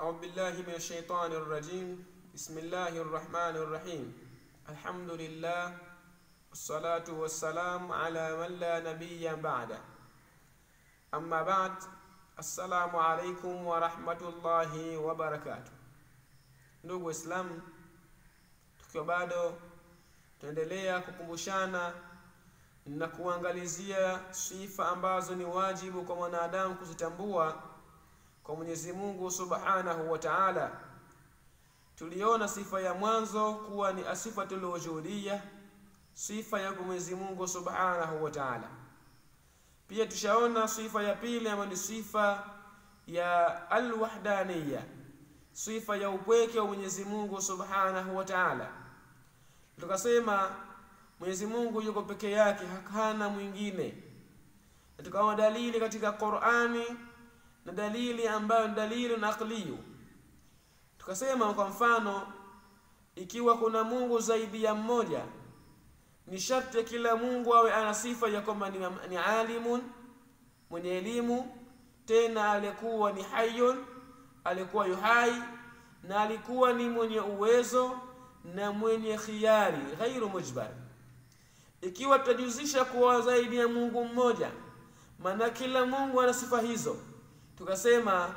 أعوذ بالله من الشيطان الرجيم. بسم الله الرحمن الرحيم. الحمد لله والصلاة والسلام على من لا نبي بعده. أما بعد، السلام عليكم ورحمة الله وبركاته. Ndugu Islam, tukiwa bado tuendelea kukumbushana na kuangalizia sifa ambazo ni wajibu kwa mwanadamu kuzitambua kwa Mwenyezi Mungu Subhanahu wa Ta'ala. Tuliona sifa ya mwanzo kuwa ni asifatul wujudiyya, sifa ya Mwenyezi Mungu Subhanahu wa Ta'ala. Pia tushaona sifa ya pili ambayo ni sifa ya al-wahdaniyya, sifa ya upweke wa Mwenyezi Mungu Subhanahu wa Ta'ala. Tukasema Mwenyezi Mungu yuko peke yake, hakana mwingine. Na tukaona dalili katika Qur'ani na dalili ambayo ni dalili aqliyu. Tukasema kwa mfano, ikiwa kuna Mungu zaidi ya mmoja, ni sharti kila Mungu awe ana sifa ya kwamba ni alimun, mwenye elimu, tena alikuwa ni hayyun, alikuwa yuhai, na alikuwa ni mwenye uwezo na mwenye khiyari, ghairu mujbar. Ikiwa tutajuzisha kuwa zaidi ya Mungu mmoja, maana kila Mungu ana sifa hizo, tukasema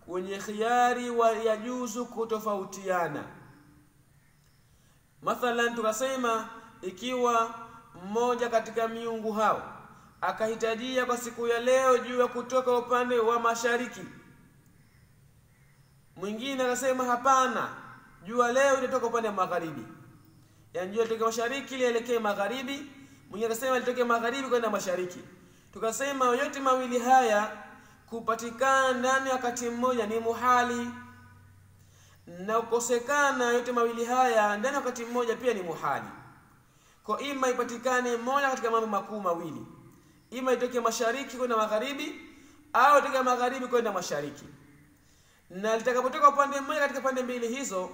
kwenye khiyari wa yajuzu kutofautiana. Mathalan, tukasema ikiwa mmoja katika miungu hao akahitajia kwa siku ya leo jua kutoka upande wa mashariki, mwingine akasema hapana, jua leo litatoka upande wa magharibi, yani jua litoke mashariki lielekee magharibi, mwingine akasema litoke magharibi kwenda mashariki. Tukasema yote mawili haya kupatikana ndani wakati mmoja ni muhali, na kukosekana yote mawili haya ndani wakati mmoja pia ni muhali. Kwa ima ipatikane moja katika mambo makuu mawili, ima itoke mashariki kwenda magharibi au itoke magharibi kwenda mashariki. Na litakapotoka upande mmoja katika pande mbili hizo,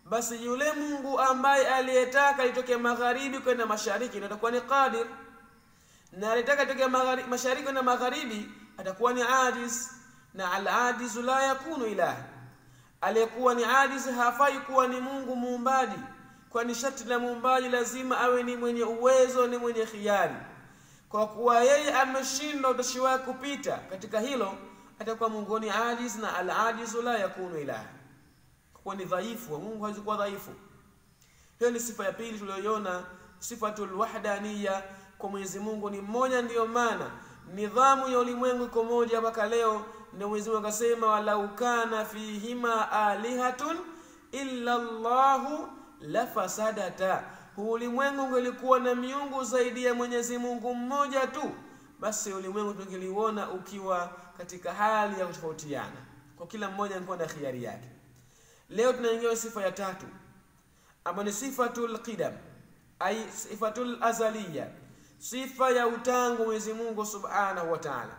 basi yule Mungu ambaye aliyetaka itoke magharibi kwenda mashariki ndio atakuwa ni qadir, na alitaka itoke mashariki kwenda magharibi atakuwa ni ajiz, na al-ajiz la yakunu ilah. Aliyekuwa ni ajiz hafai kuwa ni Mungu muumbaji, kwani sharti la muumbaji lazima awe ni mwenye uwezo, ni mwenye khiyari. Kwa kuwa yeye ameshindwa utashi wake kupita katika hilo, atakuwa Mungu ni ajiz, na al-ajiz la yakunu ilah, kwa ni dhaifu. Mungu hawezi kuwa dhaifu. Hiyo ni sifa ya pili tuliyoiona, sifatul wahdaniyya, kwa Mwenyezi Mungu ni mmoja. Ndiyo maana nidhamu ya ulimwengu iko moja mpaka leo. Na Mwenyezi Mungu akasema, walau kana fihima alihatun illa Allahu la fasadata. Ulimwengu ungelikuwa na miungu zaidi ya Mwenyezi Mungu mmoja tu, basi ulimwengu tungeliuona ukiwa katika hali ya kutofautiana, kwa kila mmoja alikuwa na khiari yake. Leo tunaingia sifa ya tatu ambayo ni sifatul qidam, ai sifatul azaliyya, sifa ya utangu Mwenyezi Mungu Subhanahu wa Ta'ala.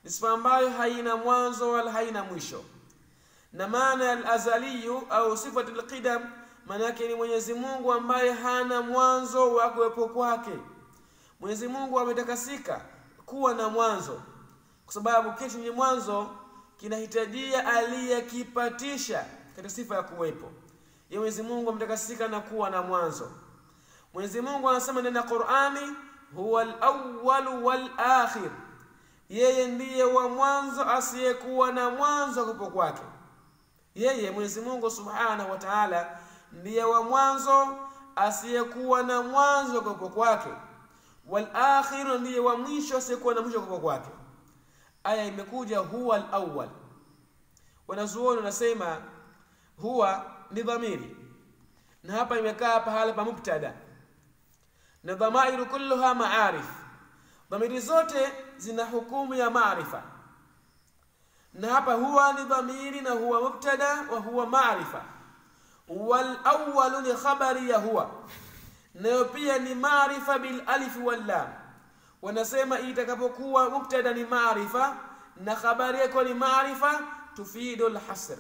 Ni sifa ambayo haina mwanzo wala haina mwisho. Na maana ya al-azaliyu au sifatul qidam, maana yake ni Mwenyezi Mungu ambaye hana mwanzo wa kuwepo kwake. Mwenyezi Mungu ametakasika kuwa na mwanzo, kwa sababu kitu chenye mwanzo kinahitajia aliyekipatisha katika sifa ya kuwepo. Yeye Mwenyezi Mungu ametakasika na kuwa na mwanzo. Mwenyezi Mungu anasema ndani ya Qur'ani, huwa al-awwal wal-akhir, yeye ndiye wa mwanzo asiyekuwa na mwanzo kupo kwake. Yeye Mwenyezi Mungu Subhanahu wa Ta'ala ndiye wa mwanzo asiyekuwa na mwanzo kupo kwake, wal-akhir ndiye wa mwisho asiyekuwa na mwisho kupo kwake. Aya imekuja huwa al-awwal. Wanazuoni wanasema huwa ni dhamiri, na hapa imekaa pahala pa mubtada, na dhamairu kulluha ma'arif. Dhamiri zote zina hukumu ya maarifa, na hapa huwa ni dhamiri na huwa mubtada wa huwa maarifa. Wal awwal ni khabari ya huwa, nayo pia ni maarifa bil alif wal lam. Wanasema itakapokuwa mubtada ni maarifa na khabari yake ni maarifa, tufidu al hasr,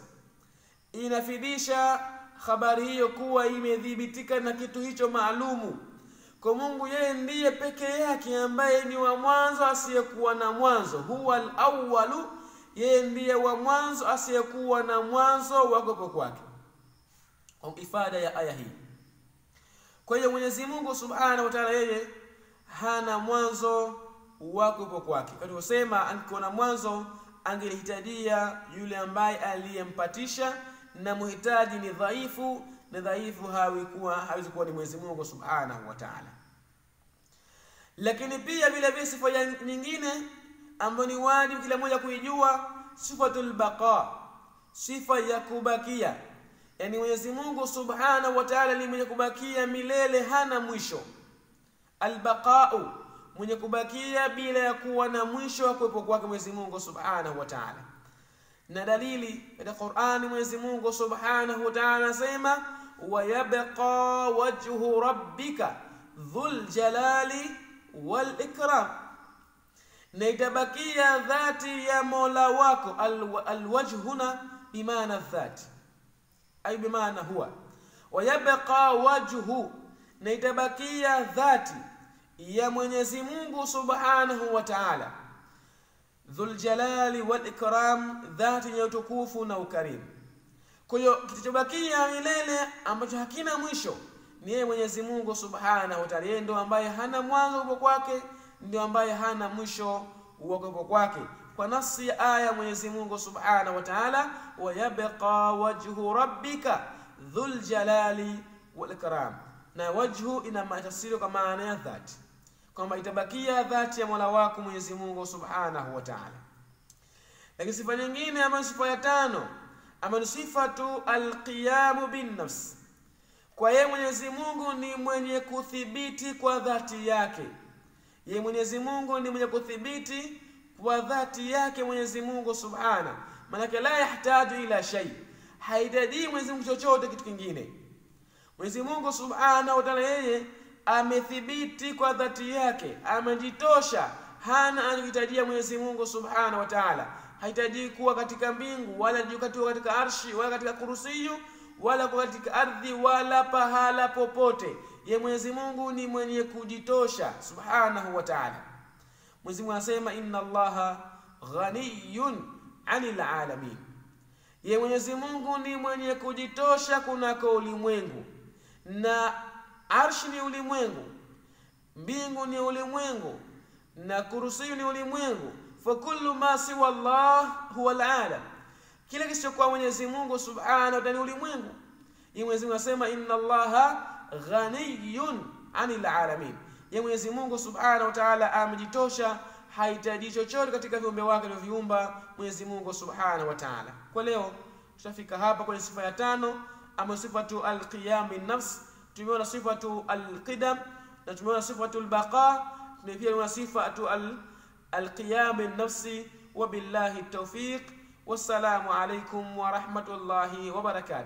inafidisha habari hiyo kuwa imedhibitika na kitu hicho maalumu. Kwa Mungu yeye ndiye peke yake ambaye ni wa mwanzo asiyekuwa na mwanzo. Huwa al-awwalu, yeye ndiye wa mwanzo asiyekuwa na mwanzo wa kuwepo kwake. Kwa ifada ya aya hii, kwa hiyo Mwenyezi Mungu Subhanahu wa Ta'ala yeye hana mwanzo wa kuwepo kwake. Kwa hiyo sema angekuwa na mwanzo angelihitajia yule ambaye aliyempatisha, na muhitaji ni dhaifu, na dhaifu hawezi kuwa ni Mwenyezi Mungu Subhanahu wa Ta'ala. Lakini pia vile vile sifa nyingine ambayo ni wajibu kila mmoja kuijua, sifatul baqa, sifa ya kubakia. Yani Mwenyezi Mungu Subhanahu wa Ta'ala ni mwenye kubakia milele, hana mwisho. Albaqa'u, mwenye kubakia bila ya kuwa na mwisho wa kuwepo kwake Mwenyezi Mungu Subhanahu wa Ta'ala. Na dalili katika Qur'ani Mwenyezi Mungu Subhanahu wa Ta'ala anasema wa yabqa wajhu rabbika dhul jalali wal ikram, na itabakia dhati ya Mola wako. Alwajh huna bimaana dhati, ay bimaana huwa. Wa yabqa wajhu, na itabakia dhati ya Mwenyezi Mungu Subhanahu wa Ta'ala, dhul jalali wal ikram, dhati ya utukufu na ukarimu. Kwa hiyo kitachobakia milele ambacho hakina mwisho ni yeye Mwenyezi Mungu Subhanahu wa Ta'ala. Yeye ndio ambaye hana mwanzo wa kwake, ndio ambaye hana mwisho wa kuwepo kwake. Kwa nafsi ya aya Mwenyezi Mungu Subhanahu wa Ta'ala, wa yabqa wajhu rabbika dhul jalali wal ikram, na wajhu ina tafsiri kwa maana ya dhati, kwamba itabakia dhati ya Mola wako Mwenyezi Mungu Subhanahu wa Ta'ala. Lakini sifa nyingine ambayo sifa ya tano, ambayo sifatu alqiyam bin nafs, kwa yeye Mwenyezi Mungu ni mwenye kuthibiti kwa dhati yake. Yeye Mwenyezi Mungu ni mwenye kuthibiti kwa dhati yake Mwenyezi Mungu Subhanahu, maana la yahitaji ila shay, haihitaji Mwenyezi Mungu chochote kitu kingine. Mwenyezi Mungu Subhanahu wa Ta'ala yeye amethibiti kwa dhati yake, amejitosha, hana anahitajia Mwenyezi Mungu Subhanahu wa Ta'ala. Hahitaji kuwa katika mbingu, wala katika arshi, wala katika kursiyu, wala katika ardhi, wala pahala popote. Ye Mwenyezi Mungu ni mwenye kujitosha Subhanahu wa Ta'ala. Mwenyezi Mungu anasema inna Allaha ghaniyun 'anil 'alamin. Ye Mwenyezi Mungu ni mwenye kujitosha kunako ulimwengu, na arshi ni ulimwengu, mbingu ni ulimwengu, na kursiyu ni ulimwengu. Fa kullu ma siwa Allah huwa al-alam, kila kisichokuwa Mwenyezi Mungu Subhanahu wa Ta'ala ni ulimwengu. Ye Mwenyezi Mungu anasema inna Allaha ghaniyun 'anil 'alamin. Ye Mwenyezi Mungu Subhanahu wa Ta'ala amejitosha, hahitaji chochote katika viumbe wake alivyoviumba Mwenyezi Mungu Subhanahu wa Ta'ala. Kwa leo tutafika hapa kwenye sifa ya tano, ama sifatu alqiyam bin nafs. Tumeona sifatu alqidam, na tumeona sifatu albaqa, na pia tumeona sifatu alqiyam bin nafsi. Wa billahi tawfiq, wassalamu alaykum wa rahmatullahi wa barakatuh.